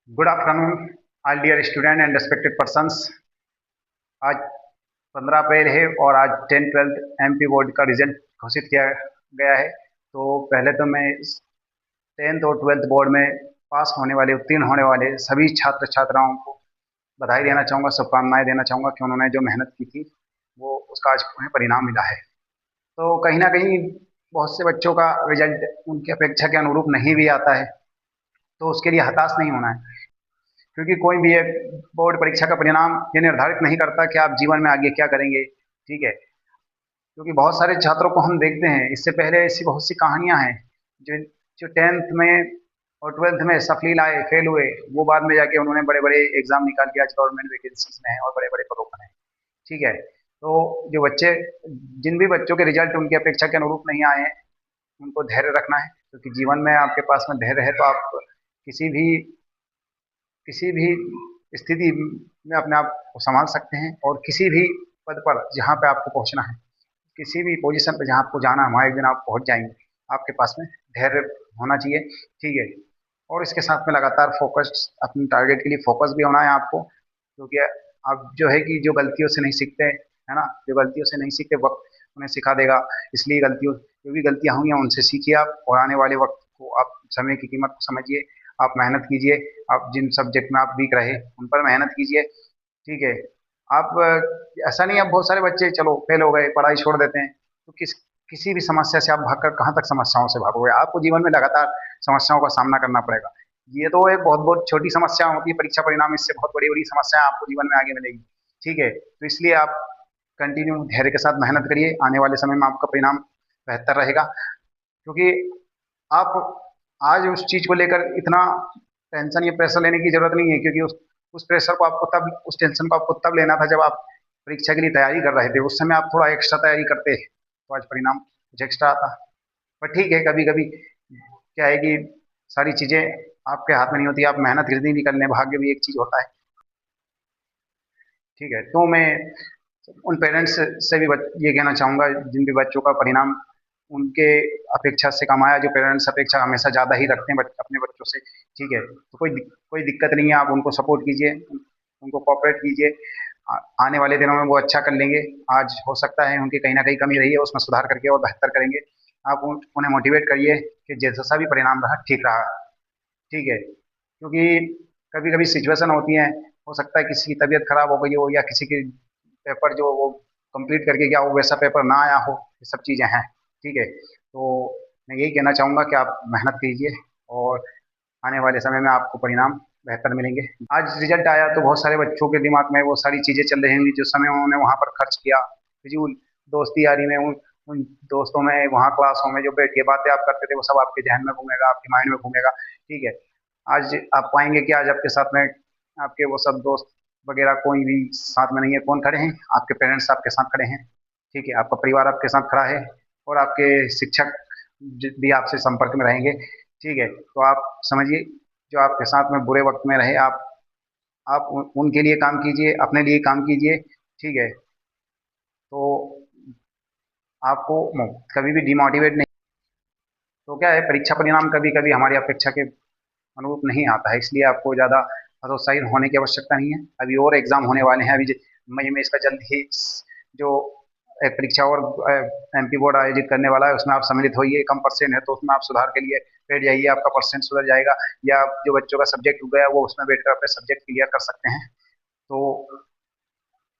Good afternoon all dear student and respected persons. आज 15 अप्रैल है और आज 10th-12th एमपी बोर्ड का रिजल्ट घोषित किया गया है। तो पहले तो मैं 10th और 12th बोर्ड में पास होने वाले, उत्तीर्ण होने वाले सभी छात्र छात्राओं को बधाई देना चाहूँगा, शुभकामनाएं देना चाहूँगा कि उन्होंने जो मेहनत की थी वो उसका आज उन्हें परिणाम मिला है। तो कहीं ना कहीं बहुत से बच्चों का रिजल्ट उनकी अपेक्षा के अनुरूप नहीं भी आता है, तो उसके लिए हताश नहीं होना है, क्योंकि कोई भी एक बोर्ड परीक्षा का परिणाम ये निर्धारित नहीं करता कि आप जीवन में आगे क्या करेंगे। ठीक है, क्योंकि बहुत सारे छात्रों को हम देखते हैं, इससे पहले ऐसी बहुत सी कहानियां हैं जो जो 10th में और 12th में सफलील आए, फेल हुए, वो बाद में जाके उन्होंने बड़े बड़े एग्जाम निकाल के आज गवर्नमेंट वैकेंसीज में है और बड़े बड़े पदों पर हैं। ठीक है, तो जो बच्चे, जिन भी बच्चों के रिजल्ट उनकी अपेक्षा के अनुरूप नहीं आए हैं, उनको धैर्य रखना है, क्योंकि जीवन में आपके पास में धैर्य है तो आप किसी भी किसी भी स्थिति में अपने आप को संभाल सकते हैं और किसी भी पद पर जहाँ पे आपको पहुँचना है, किसी भी पोजीशन पे जहाँ आपको जाना है, वहाँ एक दिन आप पहुँच जाएंगे। आपके पास में धैर्य होना चाहिए। ठीक है, और इसके साथ में लगातार फोकस, अपने टारगेट के लिए फोकस भी होना है आपको, क्योंकि आप जो है कि जो गलतियों से नहीं सीखते है ना, जो गलतियों से नहीं सीखते वक्त उन्हें सिखा देगा। इसलिए गलतियों, जो भी गलतियां होंगी उनसे सीखिए आप, और आने वाले वक्त को आप समय की कीमत को समझिए, आप मेहनत कीजिए, आप जिन सब्जेक्ट में आप वीक रहे उन पर मेहनत कीजिए। ठीक है, आप ऐसा नहीं, अब बहुत सारे बच्चे चलो फेल हो गए, पढ़ाई छोड़ देते हैं, तो किसी भी समस्या से आप भागकर कहाँ तक समस्याओं से भागोगे? आपको जीवन में लगातार समस्याओं का सामना करना पड़ेगा। ये तो एक बहुत बहुत छोटी समस्या होती है परीक्षा परिणाम, इससे बहुत बड़ी बड़ी समस्याएं आपको जीवन में आगे मिलेगी। ठीक है, तो इसलिए आप कंटिन्यू धैर्य के साथ मेहनत करिए, आने वाले समय में आपका परिणाम बेहतर रहेगा। क्योंकि आप आज उस चीज को लेकर इतना टेंशन या प्रेशर लेने की जरूरत नहीं है, क्योंकि उस प्रेशर को आपको तब, उस टेंशन को आपको तब लेना था जब आप परीक्षा के लिए तैयारी कर रहे थे। उस समय आप थोड़ा एक्स्ट्रा तैयारी करते तो आज परिणाम कुछ एक्स्ट्रा आता। पर ठीक है, कभी कभी क्या है कि सारी चीजें आपके हाथ में नहीं होती, आप मेहनत कितनी भी कर लें, भाग्य भी एक चीज होता है। ठीक है, तो मैं उन पेरेंट्स से भी ये कहना चाहूंगा जिन भी बच्चों का परिणाम उनके अपेक्षा से कम आया, जो पेरेंट्स अपेक्षा हमेशा ज़्यादा ही रखते हैं अपने बच्चों से। ठीक है, तो कोई दिक्कत नहीं है, आप उनको सपोर्ट कीजिए, उनको कोऑपरेट कीजिए। आने वाले दिनों में वो अच्छा कर लेंगे। आज हो सकता है उनकी कहीं ना कहीं कमी रही है, उसमें सुधार करके और बेहतर करेंगे। आप उन्हें मोटिवेट करिए कि जैसा भी परिणाम रहा ठीक रहा। ठीक है, क्योंकि कभी कभी सिचुएशन होती है, हो सकता है किसी की तबीयत खराब हो गई हो, या किसी की पेपर जो वो कंप्लीट करके गया हो वैसा पेपर ना आया हो, ये सब चीज़ें हैं। ठीक है, तो मैं यही कहना चाहूँगा कि आप मेहनत कीजिए और आने वाले समय में आपको परिणाम बेहतर मिलेंगे। आज रिजल्ट आया तो बहुत सारे बच्चों के दिमाग में वो सारी चीज़ें चल रही होंगी जो समय उन्होंने वहाँ पर खर्च किया, फिजूल दोस्ती यारी में, उन दोस्तों में, वहाँ क्लासों में जो बैठ के बातें आप करते थे वो सब आपके जहन में घूमेगा, आपके माइंड में घूमेगा। ठीक है, आज आप पाएंगे कि आज आपके साथ में आपके वो सब दोस्त वगैरह कोई भी साथ में नहीं है। कौन खड़े हैं? आपके पेरेंट्स आपके साथ खड़े हैं। ठीक है, आपका परिवार आपके साथ खड़ा है और आपके शिक्षक भी आपसे संपर्क में रहेंगे। ठीक है, तो आप समझिए, जो आपके साथ में बुरे वक्त में रहे, आप उनके लिए काम कीजिए, अपने लिए काम कीजिए। ठीक है, तो आपको कभी भी डिमोटिवेट नहीं। तो क्या है, परीक्षा परिणाम कभी कभी हमारी अपेक्षा के अनुरूप नहीं आता है, इसलिए आपको ज़्यादा हतोत्साहित होने की आवश्यकता नहीं है। अभी और एग्जाम होने वाले हैं, अभी मई में इसका जल्द ही जो एक परीक्षा और एमपी बोर्ड आयोजित करने वाला है, उसमें आप सम्मिलित होइए। कम परसेंट है तो उसमें आप सुधार के लिए बैठ जाइए, आपका परसेंट सुधर जाएगा, या जो बच्चों का सब्जेक्ट रुक गया वो उसमें बैठकर अपने सब्जेक्ट क्लियर कर सकते हैं। तो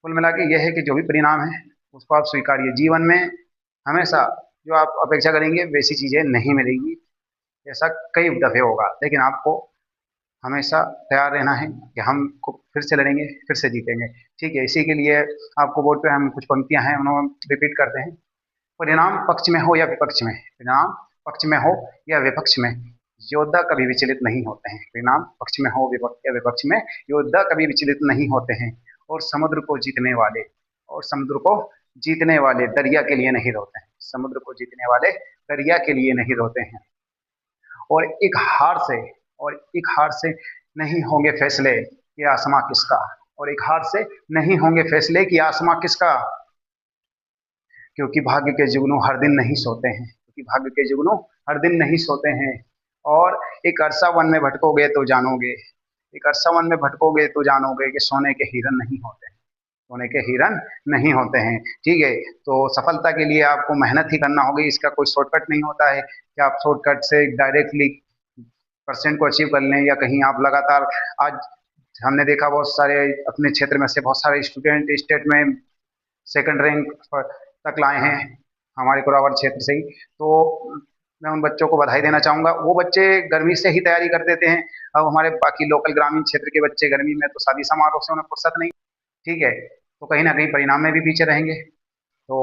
कुल मिला के यह है कि जो भी परिणाम है उसको आप स्वीकारिए। जीवन में हमेशा जो आप अपेक्षा करेंगे वैसी चीज़ें नहीं मिलेंगी, ऐसा कई दफ़े होगा, लेकिन आपको हमेशा तैयार रहना है कि हम को फिर से लड़ेंगे, फिर से जीतेंगे। ठीक है, इसी के लिए आपको बोर्ड पे हम कुछ पंक्तियां हैं उन्होंने रिपीट करते हैं। परिणाम पक्ष में हो या विपक्ष में, परिणाम पक्ष में हो या विपक्ष में, योद्धा कभी विचलित नहीं होते हैं। परिणाम पक्ष में हो या विपक्ष में, योद्धा कभी विचलित नहीं होते हैं। और समुद्र को जीतने वाले, और समुद्र को जीतने वाले दरिया के लिए नहीं रोते हैं। समुद्र को जीतने वाले दरिया के लिए नहीं रोते हैं। और एक हार से, और एक हार से नहीं होंगे फैसले कि आसमां किसका, और एक हार से नहीं होंगे फैसले कि आसमां किसका, क्योंकि भाग्य के जुगनू हर दिन नहीं सोते हैं, क्योंकि भाग्य के जुगनू हर दिन नहीं सोते हैं। और एक अरसा वन में भटकोगे तो जानोगे, एक अरसा वन में भटकोगे तो जानोगे कि सोने के हिरन नहीं होते, सोने के हिरन नहीं होते हैं। ठीक है, तो सफलता के लिए आपको मेहनत ही करना होगी, इसका कोई शॉर्टकट नहीं होता है कि आप शॉर्टकट से डायरेक्टली परसेंट को अचीव कर लें, या कहीं आप लगातार। आज हमने देखा बहुत सारे अपने क्षेत्र में से बहुत सारे स्टूडेंट स्टेट में सेकंड रैंक तक लाए हैं, हमारे कोरावर क्षेत्र से ही। तो मैं उन बच्चों को बधाई देना चाहूँगा। वो बच्चे गर्मी से ही तैयारी कर देते हैं, अब हमारे बाकी लोकल ग्रामीण क्षेत्र के बच्चे गर्मी में तो शादी समारोह से उन्हें फुर्सत नहीं। ठीक है, तो कहीं ना कहीं परिणाम में भी पीछे रहेंगे। तो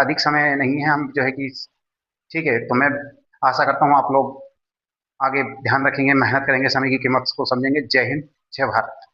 अधिक समय नहीं है, हम जो है कि ठीक है, तो मैं आशा करता हूँ आप लोग आगे ध्यान रखेंगे, मेहनत करेंगे, समय की कीमत को समझेंगे। जय हिंद, जय भारत।